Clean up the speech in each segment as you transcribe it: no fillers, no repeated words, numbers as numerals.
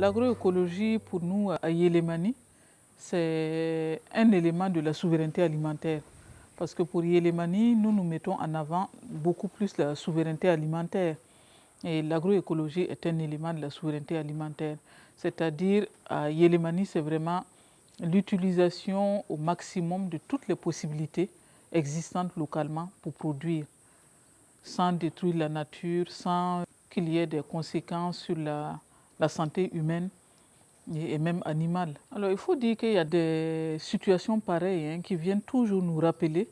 L'agroécologie, pour nous, à Yélémani, c'est un élément de la souveraineté alimentaire. Parce que pour Yélémani, nous mettons en avant beaucoup plus la souveraineté alimentaire. Et l'agroécologie est un élément de la souveraineté alimentaire. C'est-à-dire, à Yélémani, c'est vraiment l'utilisation au maximum de toutes les possibilités existantes localement pour produire, sans détruire la nature, sans qu'il y ait des conséquences sur la santé humaine et même animale. Alors il faut dire qu'il y a des situations pareilles qui viennent toujours nous rappeler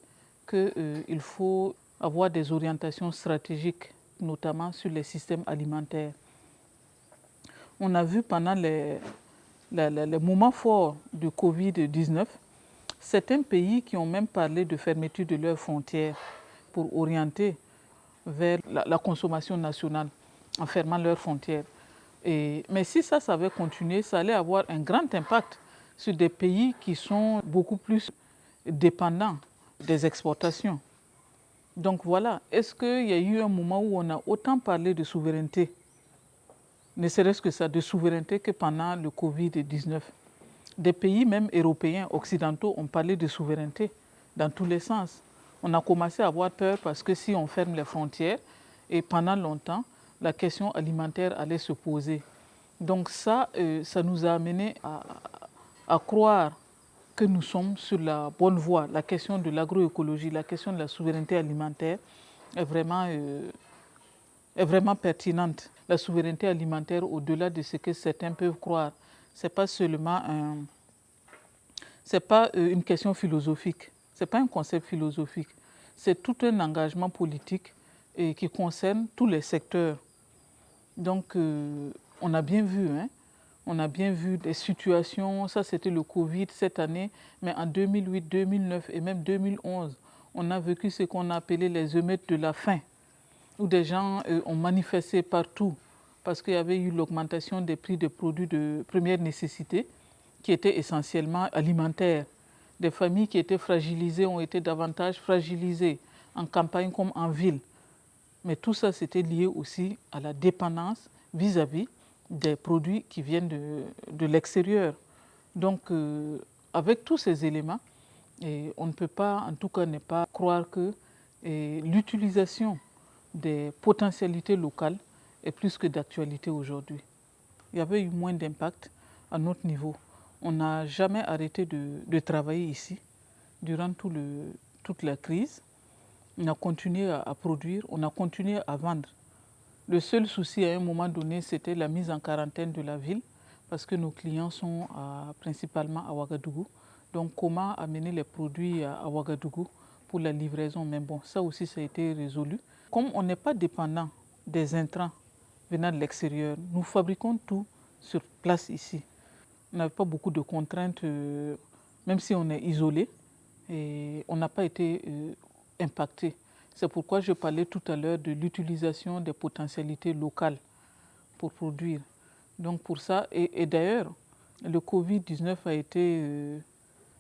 qu'il faut avoir des orientations stratégiques, notamment sur les systèmes alimentaires. On a vu pendant les moments forts de Covid-19, certains pays qui ont même parlé de fermeture de leurs frontières pour orienter vers la consommation nationale en fermant leurs frontières. Mais si ça avait continué, ça allait avoir un grand impact sur des pays qui sont beaucoup plus dépendants des exportations. Donc voilà, est-ce qu'il y a eu un moment où on a autant parlé de souveraineté, ne serait-ce que ça, de souveraineté que pendant le Covid-19? Des pays même européens, occidentaux, ont parlé de souveraineté dans tous les sens. On a commencé à avoir peur parce que si on ferme les frontières, et pendant longtemps, la question alimentaire allait se poser. Donc ça nous a amené à croire que nous sommes sur la bonne voie. La question de l'agroécologie, la question de la souveraineté alimentaire est vraiment pertinente. La souveraineté alimentaire, au-delà de ce que certains peuvent croire, ce n'est pas seulement une question philosophique, ce n'est pas un concept philosophique, c'est tout un engagement politique qui concerne tous les secteurs. Donc on a bien vu, on a bien vu des situations, ça c'était le Covid cette année, mais en 2008, 2009 et même 2011, on a vécu ce qu'on a appelé les émeutes de la faim, où des gens ont manifesté partout parce qu'il y avait eu l'augmentation des prix des produits de première nécessité qui étaient essentiellement alimentaires. Des familles qui étaient fragilisées ont été davantage fragilisées en campagne comme en ville. Mais tout ça, c'était lié aussi à la dépendance vis-à-vis des produits qui viennent de l'extérieur. Donc, avec tous ces éléments, on ne peut pas, en tout cas, ne pas croire que l'utilisation des potentialités locales est plus que d'actualité aujourd'hui. Il y avait eu moins d'impact à notre niveau. On n'a jamais arrêté de travailler ici durant toute la crise. On a continué à produire, on a continué à vendre. Le seul souci à un moment donné, c'était la mise en quarantaine de la ville parce que nos clients sont principalement à Ouagadougou. Donc comment amener les produits à Ouagadougou pour la livraison? Mais bon, ça aussi, ça a été résolu. Comme on n'est pas dépendant des intrants venant de l'extérieur, nous fabriquons tout sur place ici. On n'avait pas beaucoup de contraintes, même si on est isolé, et on n'a pas été impacté. C'est pourquoi je parlais tout à l'heure de l'utilisation des potentialités locales pour produire. Donc pour ça, et d'ailleurs, le Covid-19 a été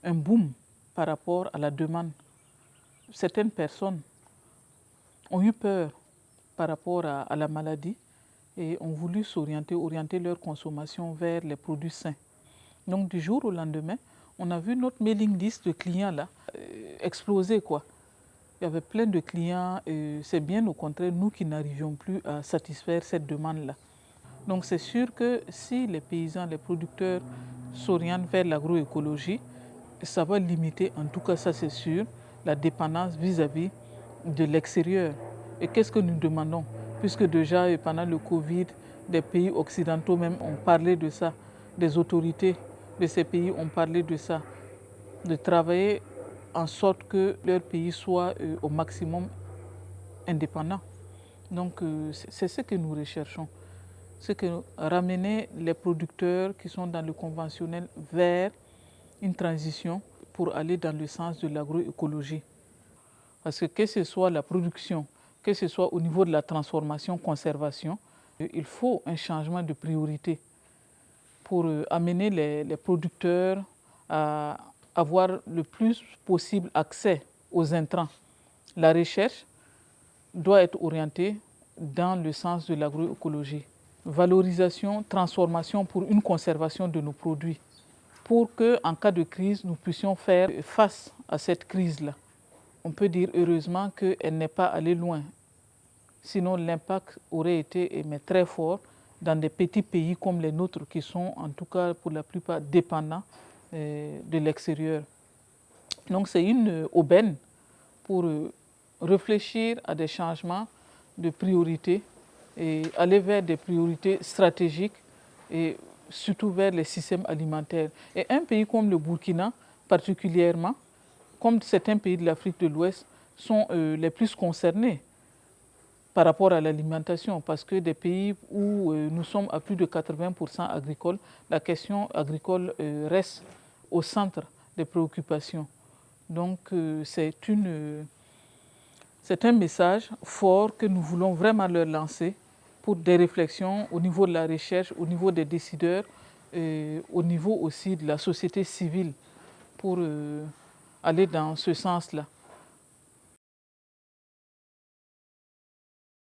un boom par rapport à la demande. Certaines personnes ont eu peur par rapport à la maladie et ont voulu orienter leur consommation vers les produits sains. Donc du jour au lendemain, on a vu notre mailing list de clients là exploser quoi. Il y avait plein de clients et c'est bien au contraire nous qui n'arrivions plus à satisfaire cette demande-là. Donc c'est sûr que si les paysans, les producteurs s'orientent vers l'agroécologie, ça va limiter, en tout cas ça c'est sûr, la dépendance vis-à-vis de l'extérieur. Et qu'est-ce que nous demandons? Puisque déjà pendant le Covid, des pays occidentaux même ont parlé de ça, des autorités de ces pays ont parlé de ça, de travailler en sorte que leur pays soit au maximum indépendant. Donc c'est ce que nous recherchons, c'est que ramener les producteurs qui sont dans le conventionnel vers une transition pour aller dans le sens de l'agroécologie. Parce que ce soit la production, que ce soit au niveau de la transformation, conservation, il faut un changement de priorité pour amener les producteurs à avoir le plus possible accès aux intrants. La recherche doit être orientée dans le sens de l'agroécologie. valorisation, transformation pour une conservation de nos produits, pour qu'en cas de crise, nous puissions faire face à cette crise-là. On peut dire heureusement qu'elle n'est pas allée loin. Sinon, l'impact aurait été très fort dans des petits pays comme les nôtres qui sont en tout cas pour la plupart dépendants de l'extérieur. Donc c'est une aubaine pour réfléchir à des changements de priorités et aller vers des priorités stratégiques et surtout vers les systèmes alimentaires. Et un pays comme le Burkina, particulièrement, comme certains pays de l'Afrique de l'Ouest, sont les plus concernés par rapport à l'alimentation, parce que des pays où nous sommes à plus de 80% agricoles, la question agricole reste au centre des préoccupations. Donc c'est un message fort que nous voulons vraiment leur lancer pour des réflexions au niveau de la recherche, au niveau des décideurs, au niveau aussi de la société civile pour aller dans ce sens-là.